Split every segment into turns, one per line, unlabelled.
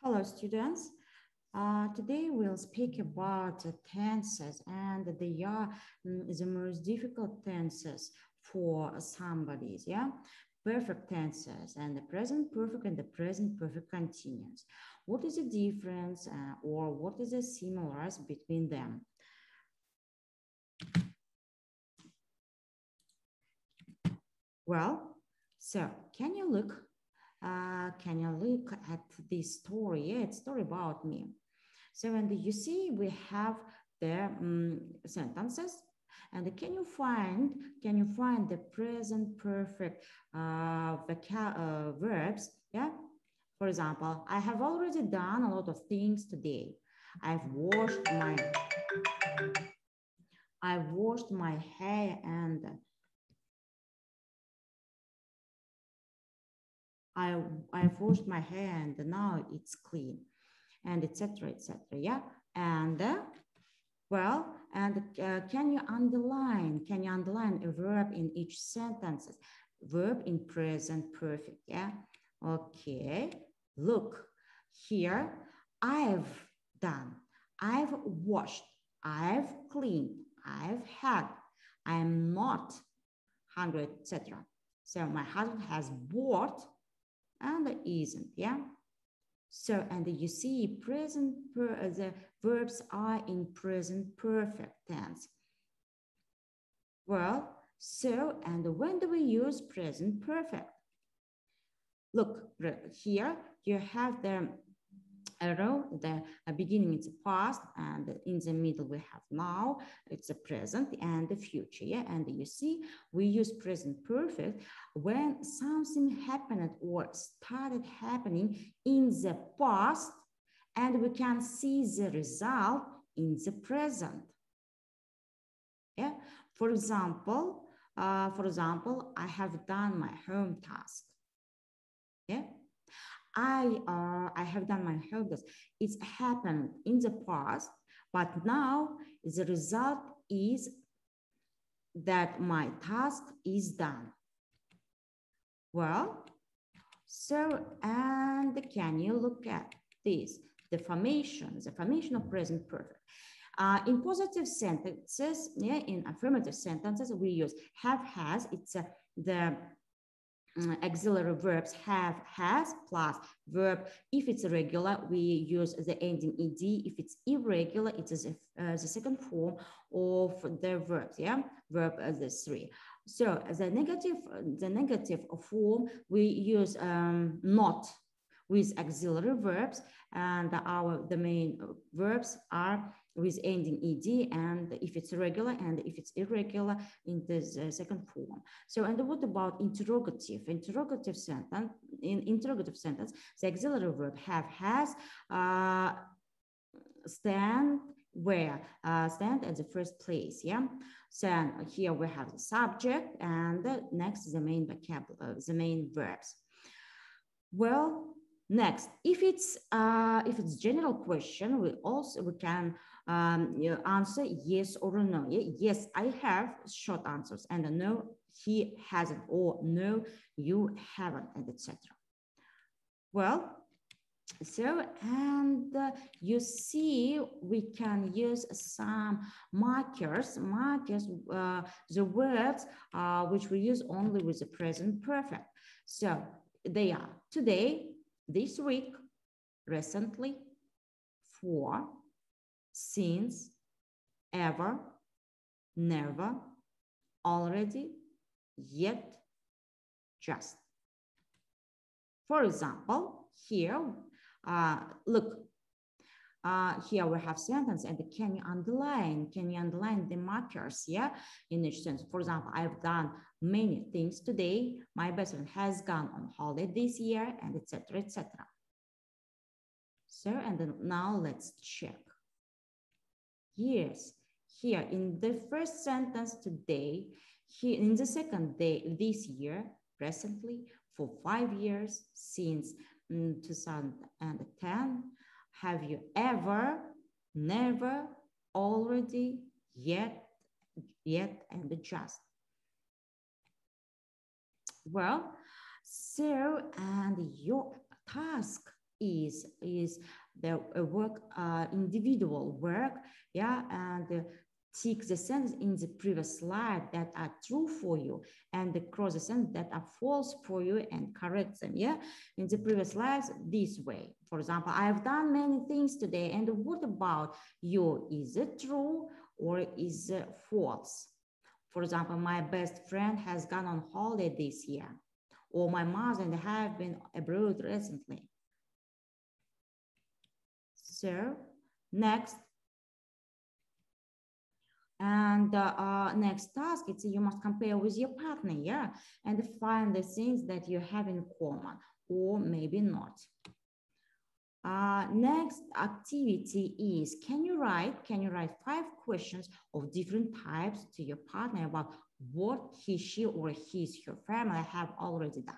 Hello, students. Today we'll speak about tenses, and they are the most difficult tenses for somebody. Yeah, perfect tenses and the present perfect and the present perfect continuous. What is the difference, or what is the similarities between them? Well, so can you look? Can you look at this story? Yeah, it's a story about me. So, and you see, we have the sentences. And can you find the present perfect verbs? Yeah. For example, I have already done a lot of things today. I've washed my hair and I've washed my hair and now it's clean, and etc. etc. Yeah, and well, and can you underline a verb in each sentence? Verb in present perfect. Yeah. Okay. Look here. I've done. I've washed. I've cleaned. I've had. I'm not hungry, etc. So my husband has bought and isn't, yeah? So, and you see the verbs are in present perfect tense. Well, so, and when do we use present perfect? Look, here you have the arrow, the beginning it's past, and in the middle we have now, it's a present and the future, yeah? And you see, we use present perfect when something happened or started happening in the past, and we can see the result in the present, yeah? For example, I have done my home task, yeah? I have done my home task. It's happened in the past, but now the result is that my task is done. Well, so, and can you look at this? The formation of present perfect. In positive sentences, yeah, in affirmative sentences, we use have, has. It's the auxiliary verbs have, has, plus verb. If it's regular, we use the ending ed. If it's irregular, it is the second form of the verbs, yeah, verb as the three. So the negative form, we use not with auxiliary verbs, and the main verbs are with ending ed, and if it's regular and if it's irregular in the second form. So, and what about interrogative? Interrogative sentence, the auxiliary verb have, has, stand where, stand at the first place, yeah? So here we have the subject, and next the main vocabulary, the main verbs. Well, next, if it's general question, we can answer yes or no. Yes, I have short answers, and no, he hasn't, or no, you haven't, and etc. Well, so, and you see, we can use some markers, the words which we use only with the present perfect. So they are today, this week, recently, for, since, ever, never, already, yet, just. For example, here, look, here we have sentence, and can you underline the markers, yeah, in each sentence? For example, I've done many things today. My best friend has gone on holiday this year, and etc. etc. So, and then now let's check. Yes, here in the first sentence today, here in the second day this year, recently, for 5 years, since 2010, have you ever, never, already, yet, and just? Well, so, and your task is the work, individual work, yeah, and tick the sentences in the previous slide that are true for you and cross the sentences that are false for you and correct them, yeah? In the previous slides, this way. For example, I've done many things today, and what about you? Is it true or is it false? For example, my best friend has gone on holiday this year, or my mother and I have been abroad recently. So, next. And next task, it's you must compare with your partner, yeah, and find the things that you have in common, or maybe not. Next activity is, can you write 5 questions of different types to your partner about what he, she, or her family have already done.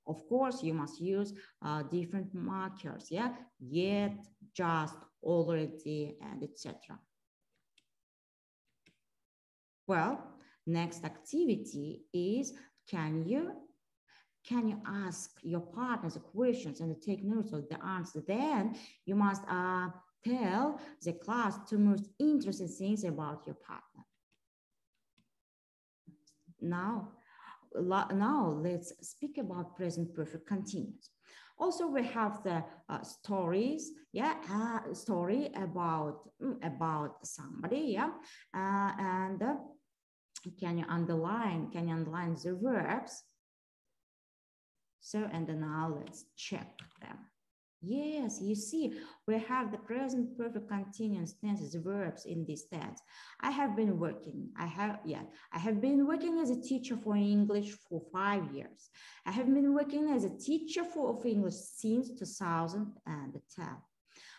Of course, you must use different markers, yeah, yet, just, already, and etc. Well, next activity is, can you ask your partners questions and take notes of the answer? Then you must tell the class 2 most interesting things about your partner. Now let's speak about present perfect continuous. Also, we have the stories, yeah, story about somebody, yeah, and can you underline the verbs? So, and now let's check them. Yes, you see, we have the present perfect continuous tenses, verbs in this tense. I have been working as a teacher for English for 5 years. I have been working as a teacher of English since 2010.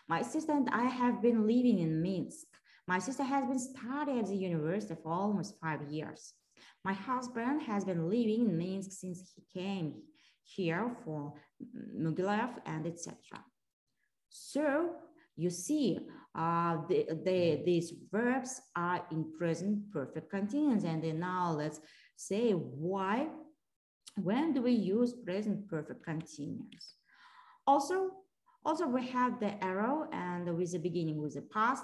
My sister and I have been living in Minsk. My sister has been studying at the university for almost 5 years. My husband has been living in Minsk since he came here for Mogilev and etc. So you see, these verbs are in present perfect continuous. And then now let's say when do we use present perfect continuous? Also we have the arrow, and with the beginning with the past,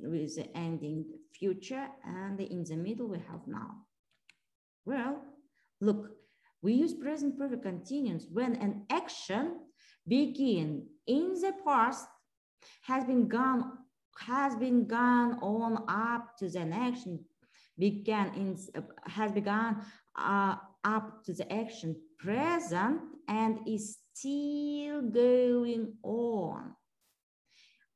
with the ending future, and in the middle we have now. Well, look, we use present perfect continuous when an action begin in the past has been gone on up to the action has begun up to the action present and is still going on.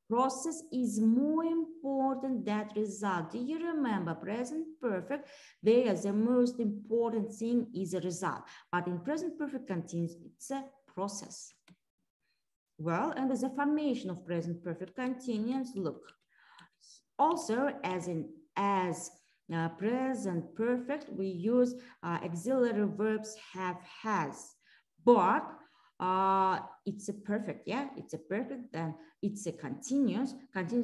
Process is more important than result. Do you remember present perfect? There, the most important thing is a result. But in present perfect continuous, it's a process. Well, and as a formation of present perfect continuous, look. Also, as present perfect, we use auxiliary verbs have, has, but it's a perfect, yeah, it's a perfect, then it's a continuous,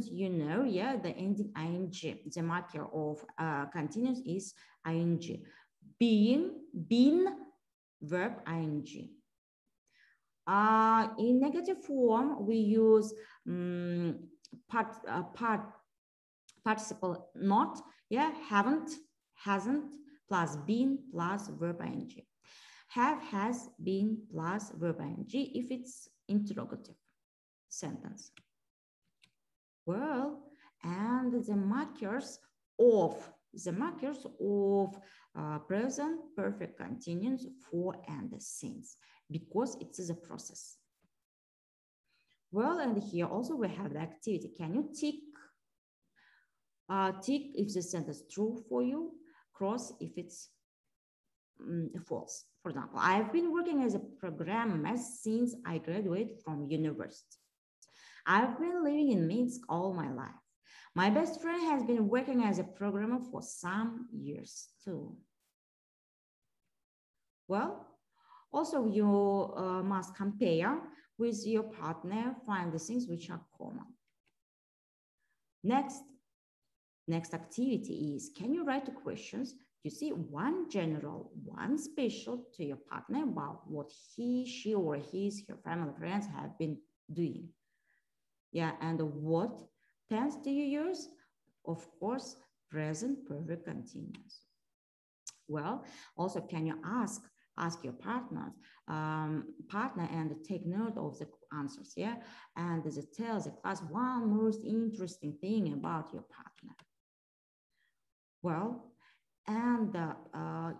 you know, yeah, the ending ing, the marker of continuous is ing, being, been, verb ing. In negative form, we use participle not, yeah, haven't, hasn't, plus been, plus verb ing. Have, has, been, plus verb ing if it's interrogative sentence. Well, and the markers of present perfect continuous for and since, because it is a process. Well, and here also we have the activity. Can you tick if the sentence is true for you, cross if it's false. For example, I've been working as a programmer since I graduated from university. I've been living in Minsk all my life. My best friend has been working as a programmer for some years too. Well, also you must compare with your partner, find the things which are common. Next activity is, can you write the questions You see, one general, one special to your partner about what he, she, or her family, friends have been doing. Yeah, and what tense do you use? Of course, present perfect continuous. Well, also, can you ask your partner and take note of the answers, yeah? And tell the class one most interesting thing about your partner. Well, and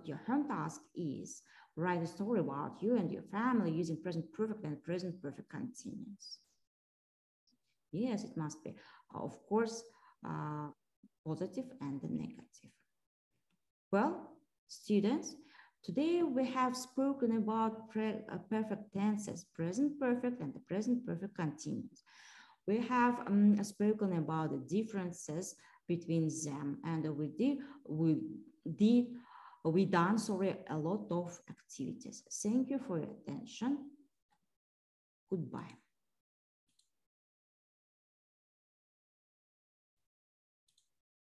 your home task is write a story about you and your family using present perfect and present perfect continuous. Yes, it must be, of course, positive and negative. Well, students, today we have spoken about perfect tenses, present perfect and the present perfect continuous. We have spoken about the differences between them, and we done a lot of activities. Thank you for your attention. Goodbye.